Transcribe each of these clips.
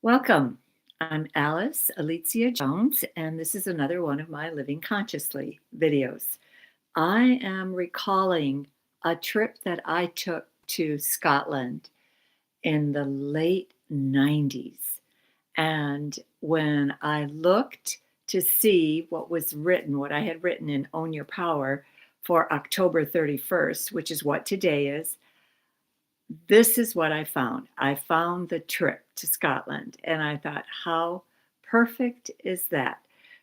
Welcome. I'm Alice Alicia Jones, and this is another one of my Living Consciously videos. I am recalling a trip that I took to Scotland in the late 90s. And when I looked to see what was written, what I had written in Own Your Power for October 31st, which is what today is, this is what I found. I found the trip to Scotland, and I thought, how perfect is that?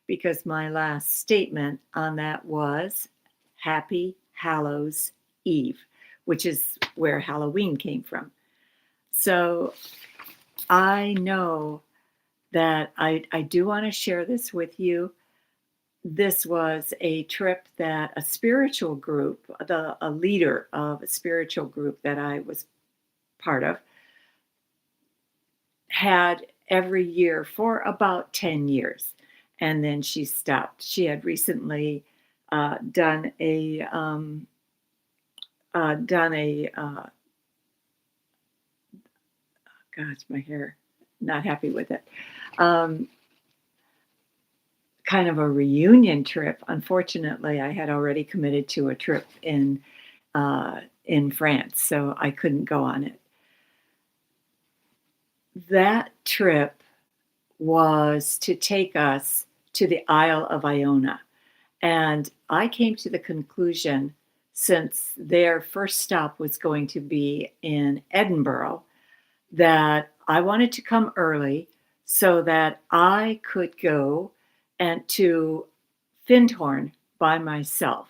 Because my last statement on that was Happy Hallows Eve, which is where Halloween came from. So I know that I do want to share this with you. This was a trip that a spiritual group, a leader of a spiritual group that I was part of, had every year for about 10 years. And then she stopped. She had recently done a gosh, my hair, not happy with it. Um, Kind of a reunion trip. Unfortunately, I had already committed to a trip in France, so I couldn't go on it. That trip was to take us to the Isle of Iona. And I came to the conclusion, since their first stop was going to be in Edinburgh, that I wanted to come early so that I could go and to Findhorn by myself.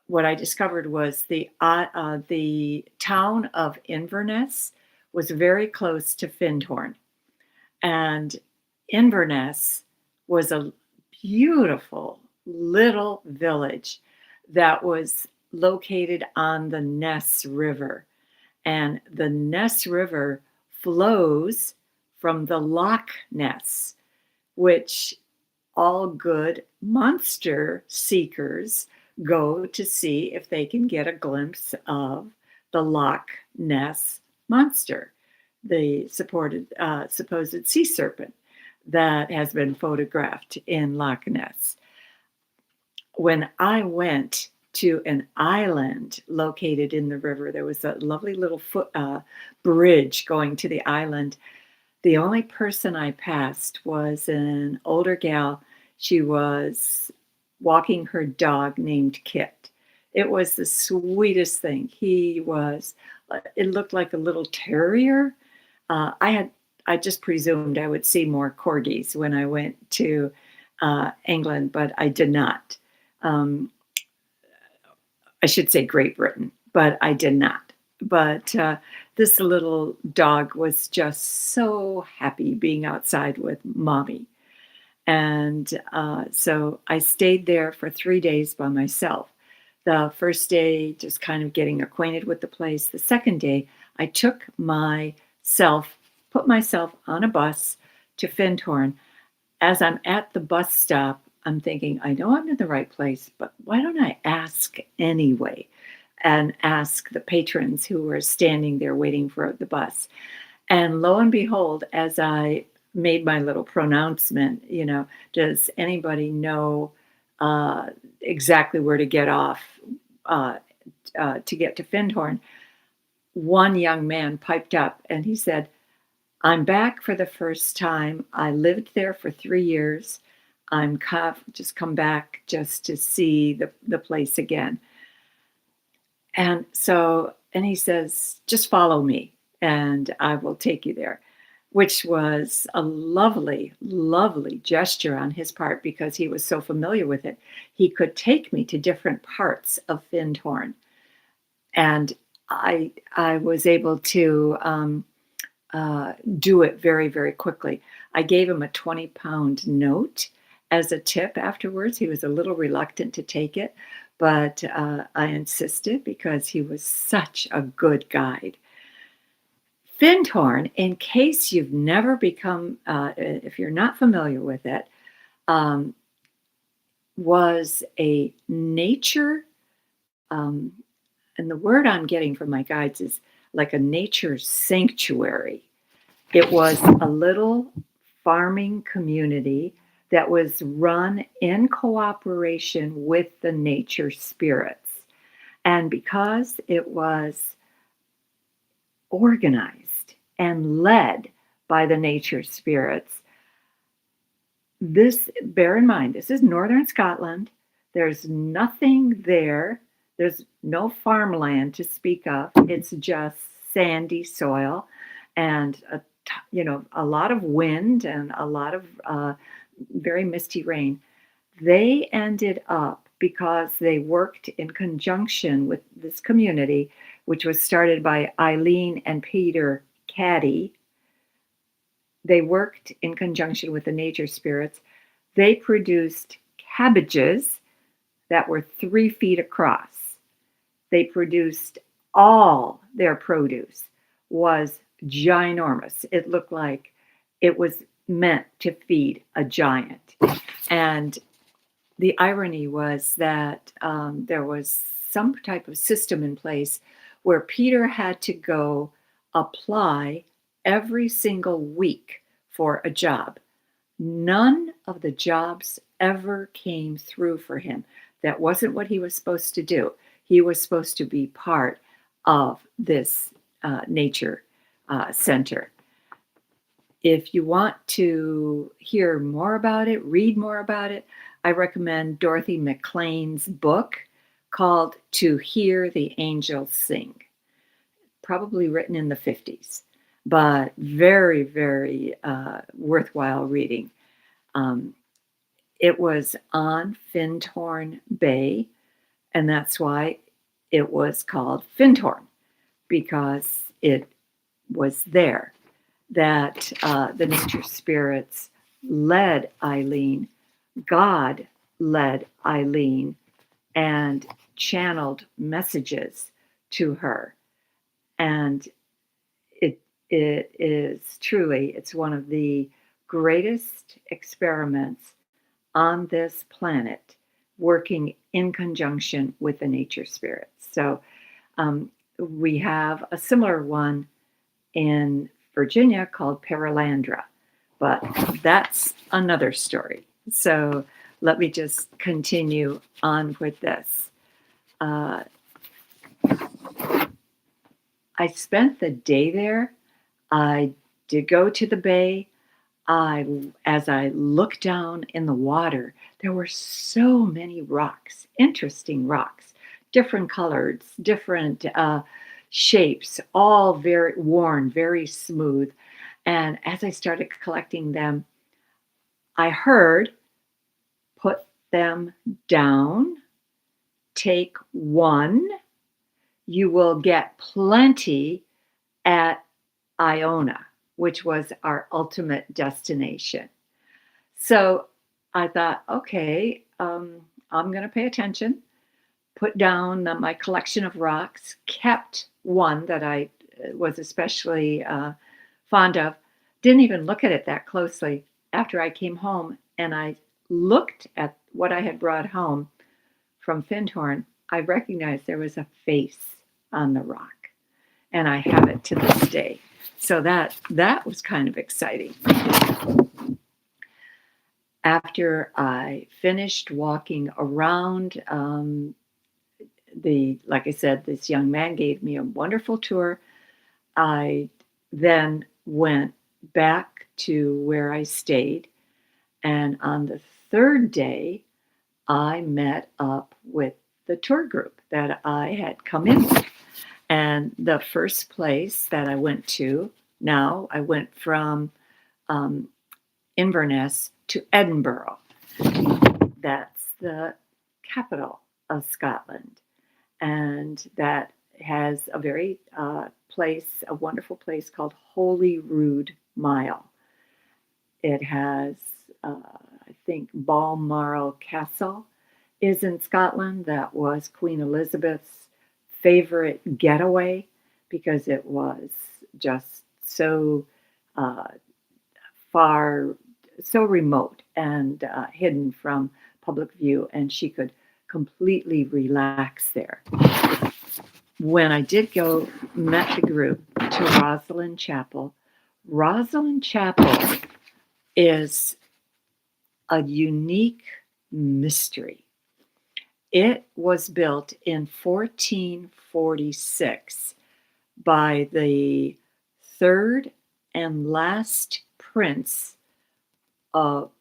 What I discovered was the town of Inverness was very close to Findhorn, and Inverness was a beautiful little village that was located on the Ness River. And the Ness River flows from the Loch Ness, which all good monster seekers go to see if they can get a glimpse of the Loch Ness monster, the supposed sea serpent that has been photographed in Loch Ness. When I went to an island located in the river, there was a lovely little bridge going to the island. The only person I passed was an older gal. She was walking her dog named Kit. It was the sweetest thing. It looked like a little terrier. I just presumed I would see more corgis when I went to England, but I did not. I should say Great Britain, but I did not. But this little dog was just so happy being outside with mommy. And so I stayed there for 3 days by myself. The first day, just kind of getting acquainted with the place. The second day, I put myself on a bus to Findhorn. As I'm at the bus stop, I'm thinking, I know I'm in the right place, but why don't I ask anyway? And ask the patrons who were standing there waiting for the bus. And lo and behold, as I made my little pronouncement, does anybody know exactly where to get off to get to Findhorn? One young man piped up and he said, I'm back for the first time. I lived there for 3 years. I'm just come back just to see the place again. And he says, just follow me and I will take you there, which was a lovely, lovely gesture on his part because he was so familiar with it. He could take me to different parts of Findhorn. And I was able to do it very, very quickly. I gave him a 20-pound note as a tip afterwards. He was a little reluctant to take it, but I insisted because he was such a good guide. Findhorn, in case you've never if you're not familiar with it, was a nature, and the word I'm getting from my guides is like a nature sanctuary. It was a little farming community that was run in cooperation with the nature spirits. And because it was organized and led by the nature spirits, this, bear in mind, this is northern Scotland. There's nothing there. There's no farmland to speak of. It's just sandy soil and a lot of wind and a lot of very misty rain. They ended up, because they worked in conjunction with this community, which was started by Eileen and Peter Caddy. They worked in conjunction with the nature spirits. They produced cabbages that were 3 feet across. They produced, all their produce was ginormous. It looked like it was meant to feed a giant. And the irony was that there was some type of system in place where Peter had to go apply every single week for a job. None of the jobs ever came through for him. That wasn't what he was supposed to do. He was supposed to be part of this nature center. If you want to hear more about it, read more about it, I recommend Dorothy McLean's book called To Hear the Angels Sing. Probably written in the 50s, but very, very worthwhile reading. It was on Findhorn Bay, and that's why it was called Findhorn, because it was there that the nature spirits led Eileen, God led Eileen, and channeled messages to her. And it is truly, it's one of the greatest experiments on this planet, working in conjunction with the nature spirits. So we have a similar one in Virginia called Paralandra, but that's another story. So let me just continue on with this. I spent the day there. I did go to the bay. As I looked down in the water, there were so many rocks, interesting rocks, different colors, different shapes, all very worn, very smooth. And as I started collecting them, I heard, put them down, take one, you will get plenty at Iona, which was our ultimate destination. So I thought, okay, I'm going to pay attention, put down my collection of rocks, kept one that I was especially fond of, didn't even look at it that closely. After I came home and I looked at what I had brought home from Findhorn, I recognized there was a face on the rock, and I have it to this day. So that was kind of exciting. After I finished walking around, like I said, this young man gave me a wonderful tour. I then went back to where I stayed, and on the third day, I met up with the tour group that I had come in with. And the first place that I went to, now I went from Inverness to Edinburgh. That's the capital of Scotland. And that has a very a wonderful place called Holyrood Mile. It has, I think, Balmoral Castle is in Scotland. That was Queen Elizabeth's favorite getaway because it was just so far, so remote and hidden from public view, and she could completely relax there. When I did go, met the group to Rosslyn Chapel. Rosslyn Chapel is a unique mystery. It was built in 1446 by the third and last prince of,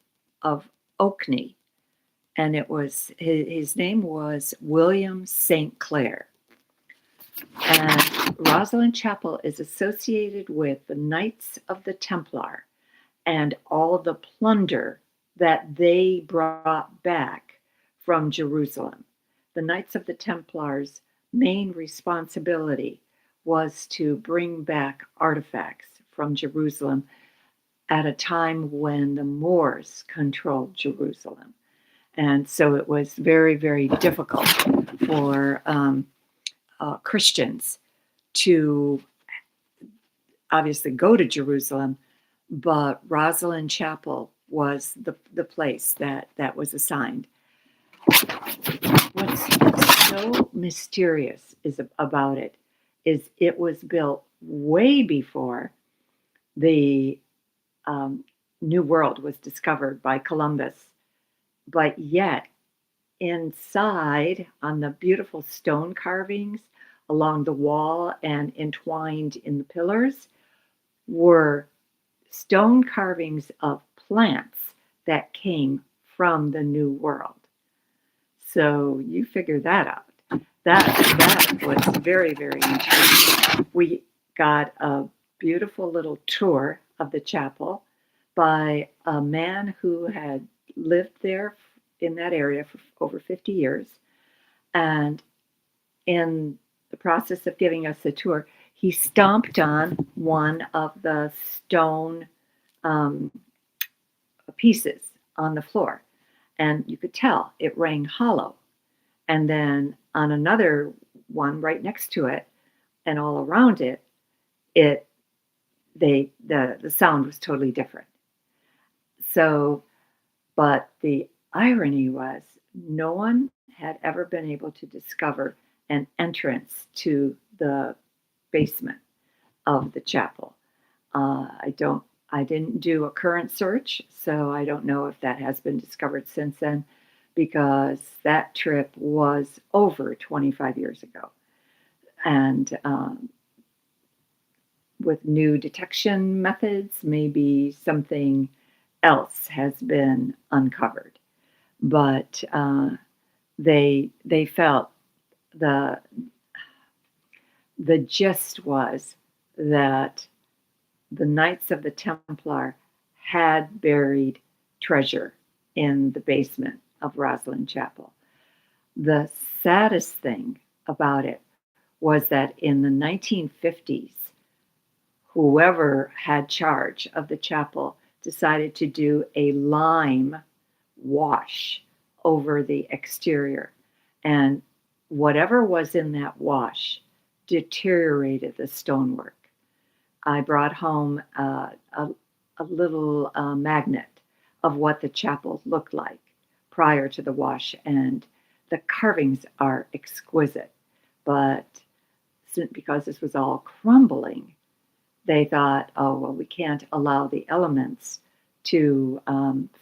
of Orkney, and it was his name was William St. Clair. And Rosslyn Chapel is associated with the Knights of the Templar and all the plunder that they brought back from Jerusalem. The Knights of the Templars' main responsibility was to bring back artifacts from Jerusalem at a time when the Moors controlled Jerusalem. And so it was very, very difficult for Christians to obviously go to Jerusalem, but Rosslyn Chapel was the place that was assigned. What's so mysterious about it is it was built way before the New World was discovered by Columbus, but yet inside on the beautiful stone carvings along the wall and entwined in the pillars were stone carvings of plants that came from the New World. So you figure that out. That was very, very intriguing. We got a beautiful little tour of the chapel by a man who had lived there in that area for over 50 years. And in the process of giving us a tour, he stomped on one of the stone pieces on the floor. And you could tell it rang hollow. And then on another one right next to it and all around it, the sound was totally different. So, but the irony was no one had ever been able to discover an entrance to the basement of the chapel. I didn't do a current search, so I don't know if that has been discovered since then, because that trip was over 25 years ago. And with new detection methods, maybe something else has been uncovered. But they felt the gist was that the Knights of the Templar had buried treasure in the basement of Rosslyn Chapel. The saddest thing about it was that in the 1950s, whoever had charge of the chapel decided to do a lime wash over the exterior. And whatever was in that wash deteriorated the stonework. I brought home a little magnet of what the chapel looked like prior to the wash, and the carvings are exquisite. But because this was all crumbling, they thought, oh, well, we can't allow the elements to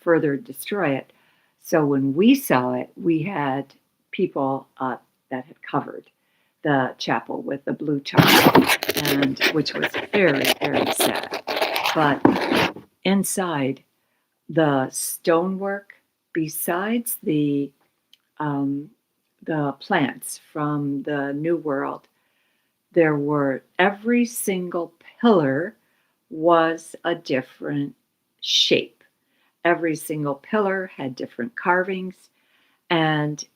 further destroy it. So when we saw it, we had people that had covered the chapel with the blue tar, and which was very, very sad. But inside, the stonework, besides the plants from the New World, there were every single pillar was a different shape. Every single pillar had different carvings, and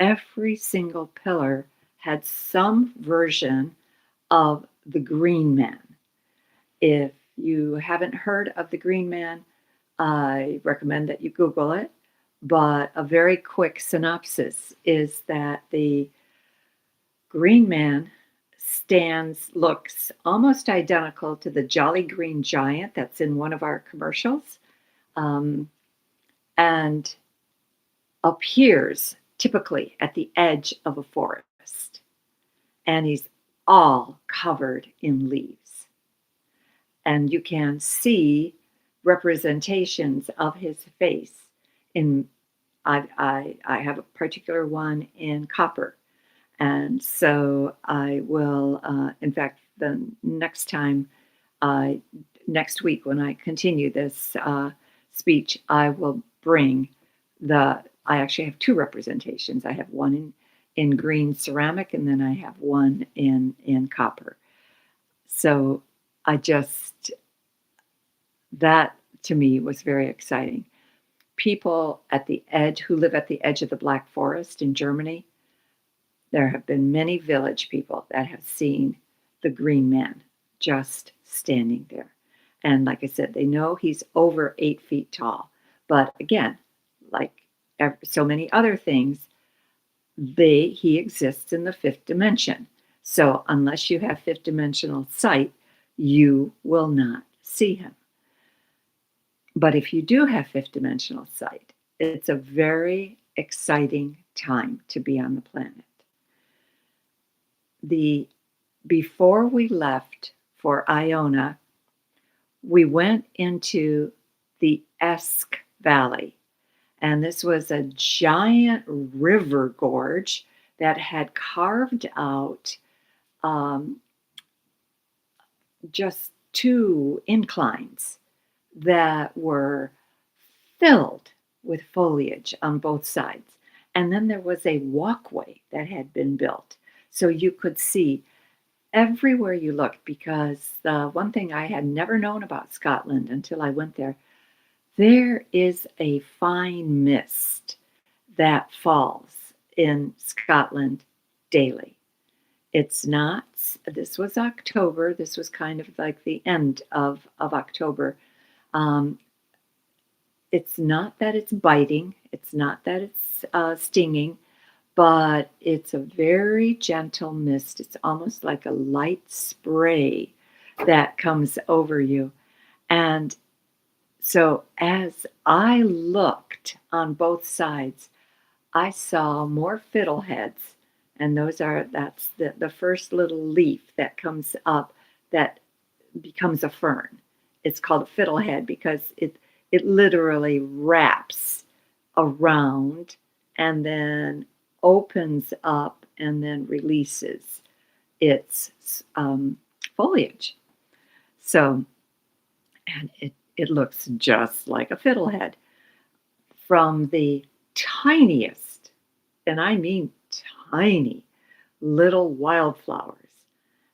every single pillar had some version of the Green Man. If you haven't heard of the Green Man, I recommend that you Google it. But a very quick synopsis is that the Green Man looks almost identical to the Jolly Green Giant that's in one of our commercials, and appears typically at the edge of a forest. And he's all covered in leaves. and you can see representations of his face. In I have a particular one in copper, and so I will. In fact, the next time, uh, next week when I continue this speech, I will bring the. I actually have two representations. I have one in green ceramic, and then I have one in copper. So I just that to me was very exciting. People at the edge who live at the edge of the Black Forest in Germany, there have been many village people that have seen the green man just standing there. And like I said, they know he's over 8 feet tall. But again, like so many other things, he exists in the fifth dimension. So unless you have fifth dimensional sight, you will not see him. But if you do have fifth dimensional sight, it's a very exciting time to be on the planet. Before we left for Iona, we went into the Esk Valley, and this was a giant river gorge that had carved out just two inclines that were filled with foliage on both sides. And then there was a walkway that had been built. So you could see everywhere you looked, because the one thing I had never known about Scotland until I went there is a fine mist that falls in Scotland daily. It's not, this was October, this was kind of like the end of October. It's not that it's biting, it's not that it's stinging, but it's a very gentle mist. It's almost like a light spray that comes over you. And so as I looked on both sides, I saw more fiddleheads, and that's the first little leaf that comes up that becomes a fern. It's called a fiddlehead because it literally wraps around and then opens up and then releases its foliage. So, and it looks just like a fiddlehead, from the tiniest, and I mean tiny, little wildflowers,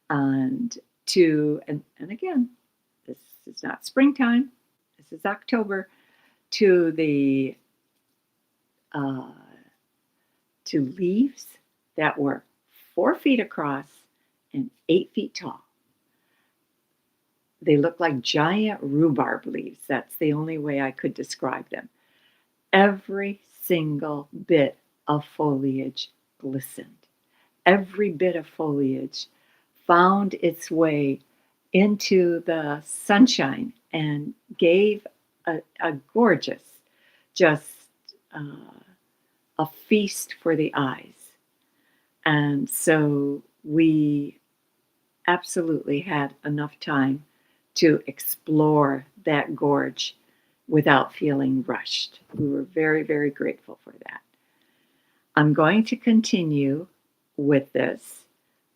and again, this is not springtime, this is October, to the to leaves that were 4 feet across and 8 feet tall. They look like giant rhubarb leaves. That's the only way I could describe them. Every single bit of foliage glistened. Every bit of foliage found its way into the sunshine and gave a gorgeous, just a feast for the eyes. And so we absolutely had enough time to explore that gorge without feeling rushed. We were very, very grateful for that. I'm going to continue with this.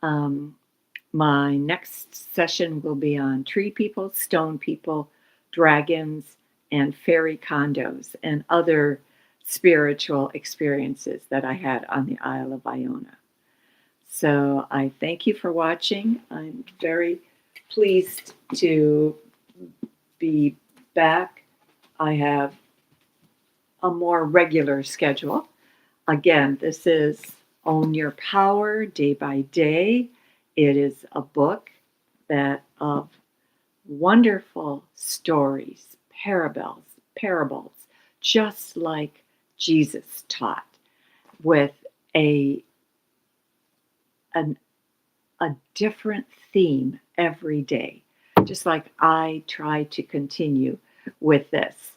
My next session will be on tree people, stone people, dragons, and fairy condos, and other spiritual experiences that I had on the Isle of Iona. So I thank you for watching. I'm very pleased to be back. I have a more regular schedule. Again, this is Own Your Power Day by Day. It is a book that of wonderful stories, parables, just like Jesus taught, with a different theme every day, just like I try to continue with this.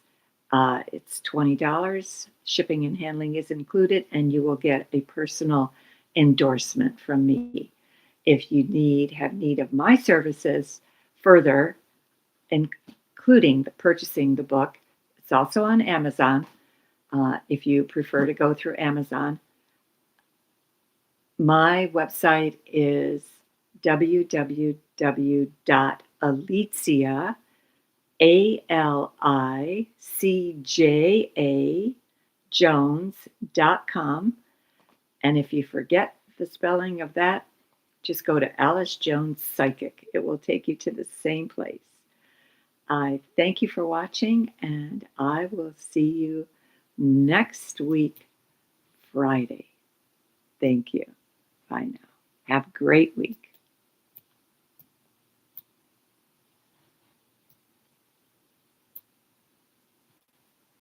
It's $20. Shipping and handling is included, and you will get a personal endorsement from me. If you have need of my services further, including purchasing the book. It's also on Amazon if you prefer to go through Amazon. My website is www.alicja, ALICJA, Jones.com. And if you forget the spelling of that, just go to Alice Jones Psychic. It will take you to the same place. I thank you for watching, and I will see you next week, Friday. Thank you. Bye now. Have a great week.